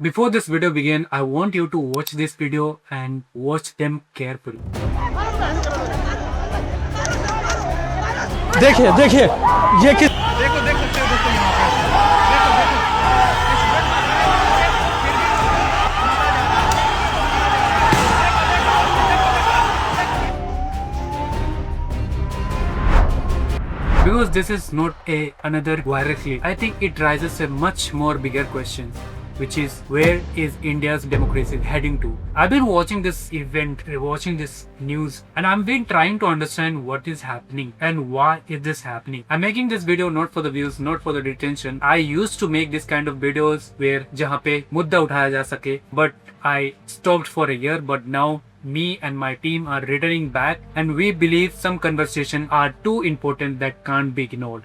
Before this video begin, I want you to watch this video and watch them carefully. देखिए देखिए ये किस देखो देख सकते हो दोस्तों यहाँ पे देखो देखो इस Because this is not another viral clip. I think it raises a much more bigger question, which is where is India's democracy heading to? I've been watching this event, watching this news, and I've been trying to understand what is happening and why is this happening. I'm making this video not for the views, not for the detention. I used to make this kind of videos where जहाँ पे मुद्दा उठाया जा सके, but I stopped for a year. But now me and my team are returning back, and we believe some conversations are too important that can't be ignored.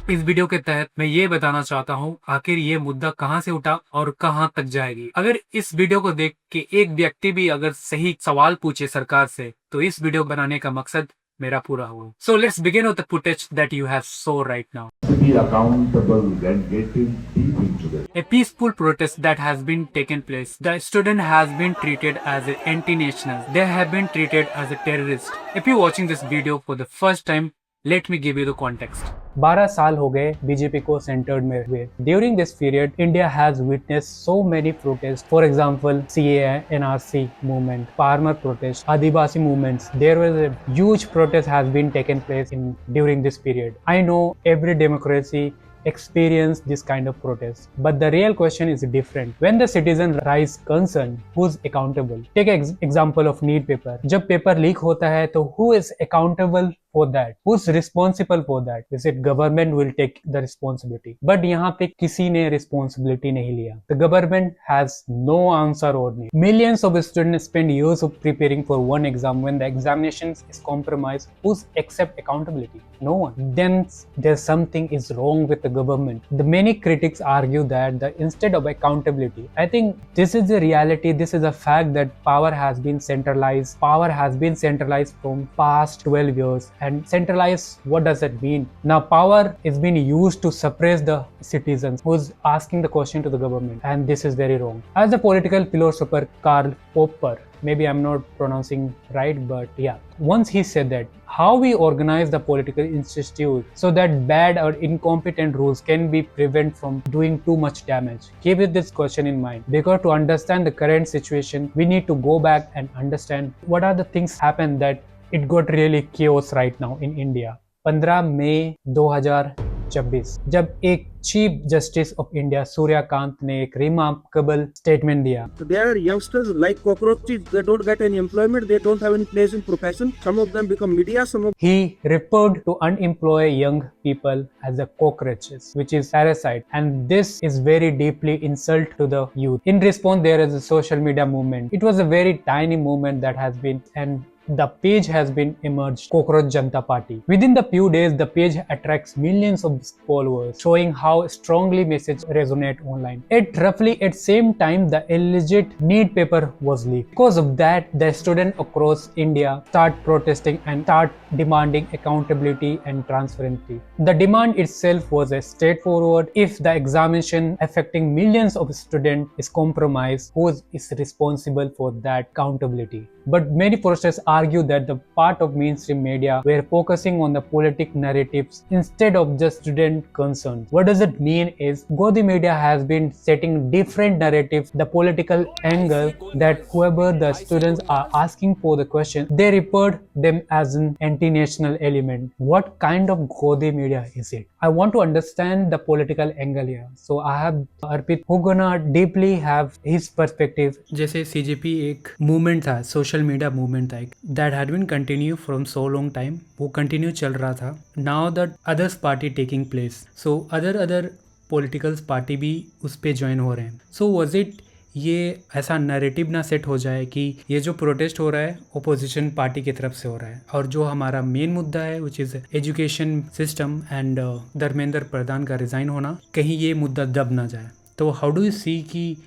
इस video के तहत मैं ये बताना चाहता हूँ आखिर ये मुद्दा कहाँ से उठा और कहाँ तक जाएगी। अगर इस वीडियो को देख के एक व्यक्ति भी अगर सही सवाल पूछे सरकार से, तो इस वीडियो बनाने का मकसद मेरा पूरा हुआ। So let's begin with the footage that you have saw right now. To be accountable and getting deep into this. A peaceful protest that has been taken place. The student has been treated as an anti-national. They have been treated as a terrorist. If you're watching this video for the first time, let me give you the context. 12 साल हो गए BJP को centred में हुए। During this period India has witness so many protest, for example CAA, NRC movement, farmer protest, Adivasi movements. There was a huge protest has been taken place in during this period. I know every democracy experience this kind of protest, but the real question is different. When the citizen raise concern, who's accountable? Take example of need paper. जब paper leak होता है तो who is accountable for that? Who's responsible for that? Is it government will take the responsibility? But यहाँ पे किसी ने responsibility नहीं लिया. The government has no answer on it. Millions of students spend years of preparing for one exam. When the examinations is compromised, who's accept accountability? No one. Then there's something is wrong with the government. The many critics argue that instead of accountability, I think this is the reality. This is a fact that power has been centralized. Power has been centralized from past 12 years. And centralized, what does that mean? Now power is being used to suppress the citizens who's asking the question to the government, and this is very wrong. As the political philosopher Karl Popper, maybe I'm not pronouncing right, but yeah, once he said that how we organize the political institute so that bad or incompetent rules can be prevented from doing too much damage. Keep this question in mind, because to understand the current situation, we need to go back and understand what are the things happen that it got really chaos right now in India. 15 मई 2026 जब एक chief justice of India Suryakant ने एक remarkable statement दिया. They are youngsters like cockroaches. They don't get any employment. They don't have any place in profession. Some of them become media. Some of He referred to unemployed young people as the cockroaches, which is parasite, and this is very deeply insult to the youth. In response, there is a social media movement. It was a very tiny movement that has been, and the page has been emerged, Cockroach Janata Party. Within the few days, the page attracts millions of followers, showing how strongly message resonate online. At roughly at same time, the alleged need paper was leaked. Because of that, the students across India start protesting and start demanding accountability and transparency. The demand itself was a straightforward. If the examination affecting millions of students is compromised, who is responsible for that accountability? But many protesters argue that the part of mainstream media were focusing on the politic narratives instead of just student concerns. What does it mean is Godi media has been setting different narratives, the political angle that whoever the students are asking for the question, they report them as an anti-national element. What kind of Godi media is it? I want to understand the political angle here. So I have ARPIT who gonna deeply have his perspective. जैसे CJP एक movement था, social media movement था, that had been continue from so long time, वो continue चल रहा था. Now that others party taking place, so other politicals party भी उस पर ज्वाइन हो रहे हैं. सो वॉज इट ये ऐसा नैरेटिव ना सेट हो जाए कि ये जो प्रोटेस्ट हो रहा है ओपोजिशन पार्टी की तरफ से हो रहा है, और जो हमारा मेन मुद्दा है which is education system and Dharmendra Pradhan का रिज़ाइन होना, कहीं ये मुद्दा दब ना जाए. तो हाउ डू यू सी कि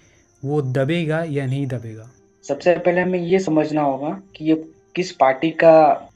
वो दबेगा या नहीं दबेगा? सबसे पहले हमें ये समझना होगा कि ये किस पार्टी का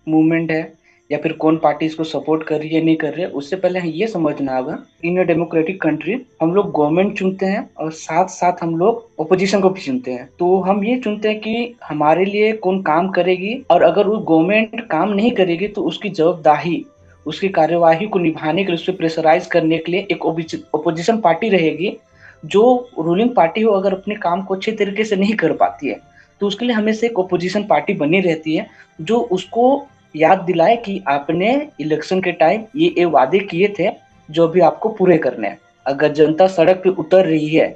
मूवमेंट है या फिर कौन पार्टी इसको सपोर्ट कर रही है नहीं कर रही है, उससे पहले ये समझना होगा इन अ डेमोक्रेटिक कंट्री हम लोग गवर्नमेंट चुनते हैं और साथ साथ हम लोग ओपोजिशन को भी चुनते हैं। तो हम ये चुनते हैं कि हमारे लिए कौन काम करेगी, और अगर वो गवर्नमेंट काम नहीं करेगी तो उसकी जवाबदारी, उसकी कार्यवाही को निभाने के लिए, उससे प्रेशराइज करने के लिए एक ओपोजिशन पार्टी रहेगी। जो रूलिंग पार्टी हो अगर अपने काम को अच्छे तरीके से नहीं कर पाती है तो उसके लिए हमेशा एक ओपोजिशन पार्टी बनी रहती है जो उसको याद दिलाए कि आपने इलेक्शन के टाइम ये वादे किए थे जो भी आपको पूरे करने हैं। अगर जनता सड़क पे उतर रही है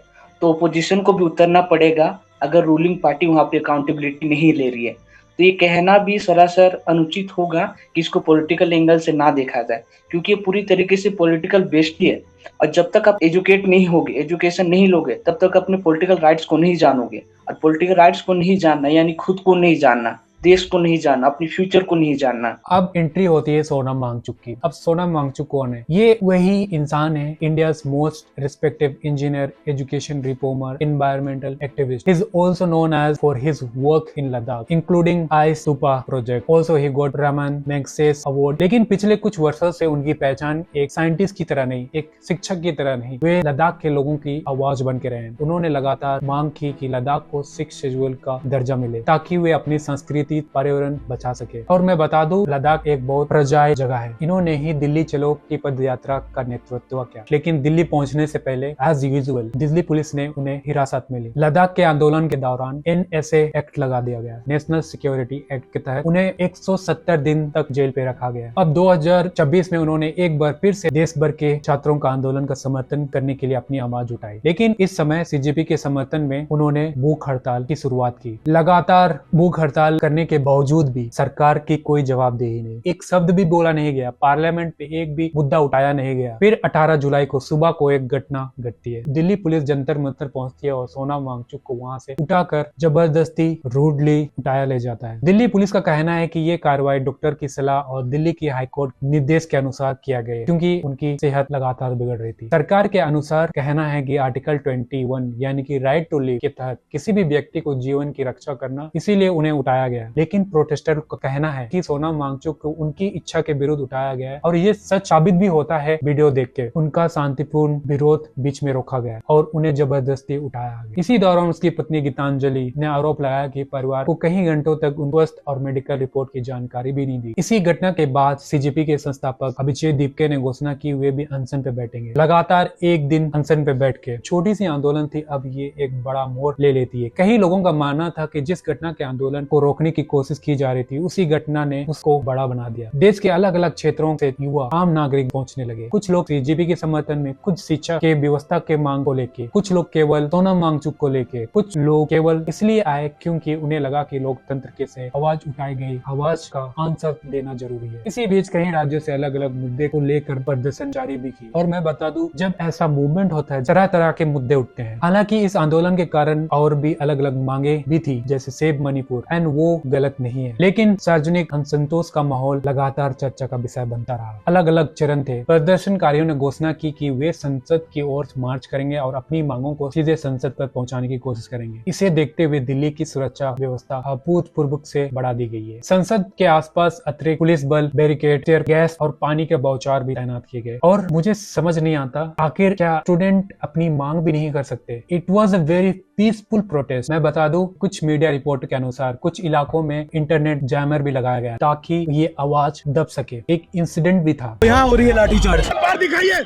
तो ओपोजिशन को भी उतरना पड़ेगा अगर रूलिंग पार्टी वहां पे अकाउंटेबिलिटी नहीं ले रही है। तो ये कहना भी सरासर अनुचित होगा कि इसको पॉलिटिकल एंगल से ना देखा जाए, क्योंकि ये पूरी तरीके से पॉलिटिकल बेस्ड ही है। और जब तक आप एजुकेट नहीं होगे, एजुकेशन नहीं लोगे, तब तक अपने पॉलिटिकल राइट्स को नहीं जानोगे। और पॉलिटिकल राइट्स को नहीं जानना यानी खुद को नहीं जानना, देश को नहीं जानना, अपनी फ्यूचर को नहीं जानना। अब एंट्री होती है सोनम वांगचुक की। अब सोनम वांगचुक कौन है? ये वही इंसान है, India's most respected engineer, education reformer, environmental activist. Is also known as for his work in Ladakh including ice stupa project. Also he got Raman Magsaysay award. लेकिन पिछले कुछ वर्षों से उनकी पहचान एक साइंटिस्ट की तरह नहीं, एक शिक्षक की तरह नहीं, वे लद्दाख के लोगों की आवाज बन के रहे। उन्होंने लगातार मांग की कि लद्दाख को 6th शेड्यूल का दर्जा मिले ताकि वे अपनी संस्कृति, पर्यावरण बचा सके। और मैं बता दूं, लद्दाख एक बहुत प्रजाय जगह है। इन्होंने ही दिल्ली चलो की पद यात्रा का नेतृत्व किया, लेकिन दिल्ली पहुंचने से पहले एज यूजुअल दिल्ली पुलिस ने उन्हें हिरासत में ली। लद्दाख के आंदोलन के दौरान NSA एक्ट लगा दिया गया, नेशनल सिक्योरिटी एक्ट के तहत उन्हें 170 दिन तक जेल पे रखा गया। अब 2026 में उन्होंने एक बार फिर से देश भर के छात्रों का आंदोलन का समर्थन करने के लिए अपनी आवाज उठाई, लेकिन इस समय CJP के समर्थन में उन्होंने भूख हड़ताल की शुरुआत की। लगातार भूख हड़ताल करने के बावजूद भी सरकार की कोई जवाबदेही नहीं, एक शब्द भी बोला नहीं गया, पार्लियामेंट पे एक भी मुद्दा उठाया नहीं गया। फिर 18 जुलाई को सुबह को एक घटना घटती है। दिल्ली पुलिस जंतर मंतर पहुंचती है और सोनम वांगचुक को वहां से उठाकर जबरदस्ती रूडली उठाया ले जाता है। दिल्ली पुलिस का कहना है कि ये कार्रवाई डॉक्टर की सलाह और दिल्ली की हाईकोर्ट निर्देश के अनुसार किया गया, क्योंकि उनकी सेहत लगातार बिगड़ रही थी। सरकार के अनुसार कहना है कि आर्टिकल 21 यानी कि राइट टू लिव के तहत किसी भी व्यक्ति को जीवन की रक्षा करना, इसीलिए उन्हें उठाया गया। लेकिन प्रोटेस्टर का कहना है कि सोनम वांगचुक को उनकी इच्छा के विरुद्ध उठाया गया है, और ये सच साबित भी होता है वीडियो देख के। उनका शांतिपूर्ण विरोध बीच में रोका गया और उन्हें जबरदस्ती उठाया गया। इसी दौरान उसकी पत्नी गीतांजलि ने आरोप लगाया कि परिवार को कई घंटों तक स्वस्थ और मेडिकल रिपोर्ट की जानकारी भी नहीं दी। इसी घटना के बाद CJP के संस्थापक अभिषेक दीपके ने घोषणा की वे भी अनशन पे बैठेंगे। लगातार एक दिन अनशन पे बैठ के छोटी सी आंदोलन थी, अब ये एक बड़ा मोड़ ले लेती है। कई लोगों का मानना था कि जिस घटना के आंदोलन को रोकने की कोशिश की जा रही थी, उसी घटना ने उसको बड़ा बना दिया। देश के अलग अलग क्षेत्रों से युवा आम नागरिक पहुंचने लगे। कुछ लोग CJP के समर्थन में, कुछ शिक्षा के व्यवस्था के मांग को लेके, कुछ लोग केवल सोनम वांगचुक को लेके, कुछ लोग केवल इसलिए आए क्योंकि उन्हें लगा कि लोकतंत्र के से आवाज उठाई गई आवाज का आंसर देना जरूरी है। इसी बीच कई राज्यों से अलग अलग मुद्दे को लेकर प्रदर्शन जारी भी की। और मैं बता दूं, जब ऐसा मूवमेंट होता है तरह तरह के मुद्दे उठते हैं। हालांकि इस आंदोलन के कारण और भी अलग अलग मांगे भी थी, जैसे सेव मणिपुर, एंड वो गलत नहीं है, लेकिन सार्वजनिक असंतोष का माहौल लगातार चर्चा का विषय बनता रहा। अलग अलग चरण थे। प्रदर्शनकारियों ने घोषणा की कि वे संसद की ओर मार्च करेंगे और अपनी मांगों को सीधे संसद पर पहुंचाने की कोशिश करेंगे। इसे देखते हुए दिल्ली की सुरक्षा व्यवस्था अभूतपूर्व से बढ़ा दी गई है। संसद के आसपास अतिरिक्त पुलिस बल, बैरिकेड, टीयर गैस और पानी के बौछार भी तैनात किए गए। और मुझे समझ नहीं आता, आखिर क्या स्टूडेंट अपनी मांग भी नहीं कर सकते? It was a very peaceful protest. मैं बता दूं, कुछ मीडिया रिपोर्ट के अनुसार कुछ इलाकों में इंटरनेट जैमर भी लगाया गया ताकि ये आवाज दब सके। एक इंसिडेंट भी था। यहाँ हो रही है लाठीचार्ज। दिखाइए।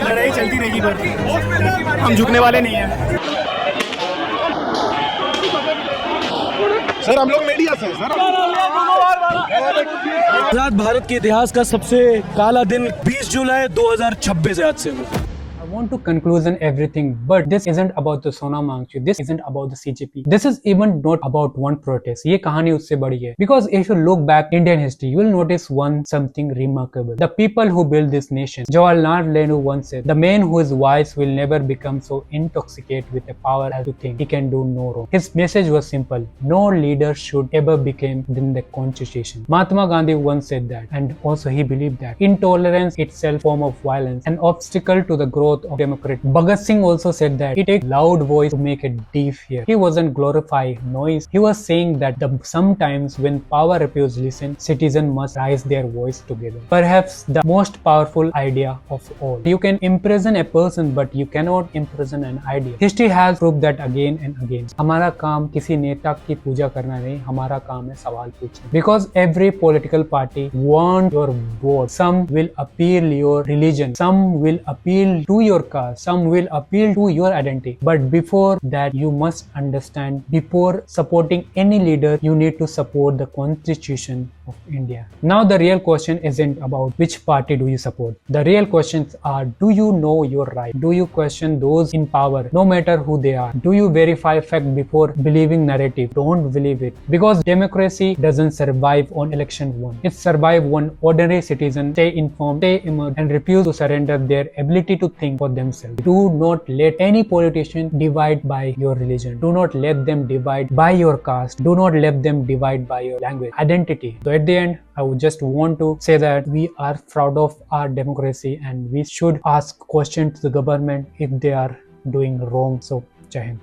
लड़ाई चलती रहेगी, पर हम झुकने वाले नहीं हैं। सर हम लोग मीडिया से सर। आजाद भारत के इतिहास का सबसे काला दिन 20 जुलाई 2026 आज से I want to conclusion everything, but this isn't about the Sona Mangchu. This isn't about the CGP. This is even not about one protest. ये कहानी उससे बड़ी है. Because if you look back Indian history, you will notice one something remarkable. The people who built this nation. Jawaharlal Nehru once said, "The man whose voice will never become so intoxicated with the power as to think he can do no wrong." His message was simple: no leader should ever become than the constitution. Mahatma Gandhi once said that, and also he believed that intolerance itself form of violence, an obstacle to the growth of democracy. Bhagat Singh also said that it takes loud voice to make a deaf ear. He wasn't glorifying noise. He was saying that sometimes when power refuses listen, citizens must raise their voice together. Perhaps the most powerful idea of all. You can imprison a person, but you cannot imprison an idea. History has proved that again and again. हमारा काम किसी नेता की पूजा करना नहीं, हमारा काम है सवाल पूछना. Because every political party want your vote. Some will appeal your religion. Some will appeal to your caste, some will appeal to your identity. But before that, you must understand, before supporting any leader, you need to support the Constitution of India. Now the real question isn't about which party do you support. The real questions are, do you know your right? Do you question those in power, no matter who they are? Do you verify fact before believing narrative? Don't believe it. Because democracy doesn't survive on election one. It survives when ordinary citizens stay informed, stay immersed, and refuse to surrender their ability to think for themselves. Do not let any politician divide by your religion. Do not let them divide by your caste. Do not let them divide by your language, identity. So at the end, I would just want to say that we are proud of our democracy and we should ask questions to the government if they are doing wrong. So, Jai Hind.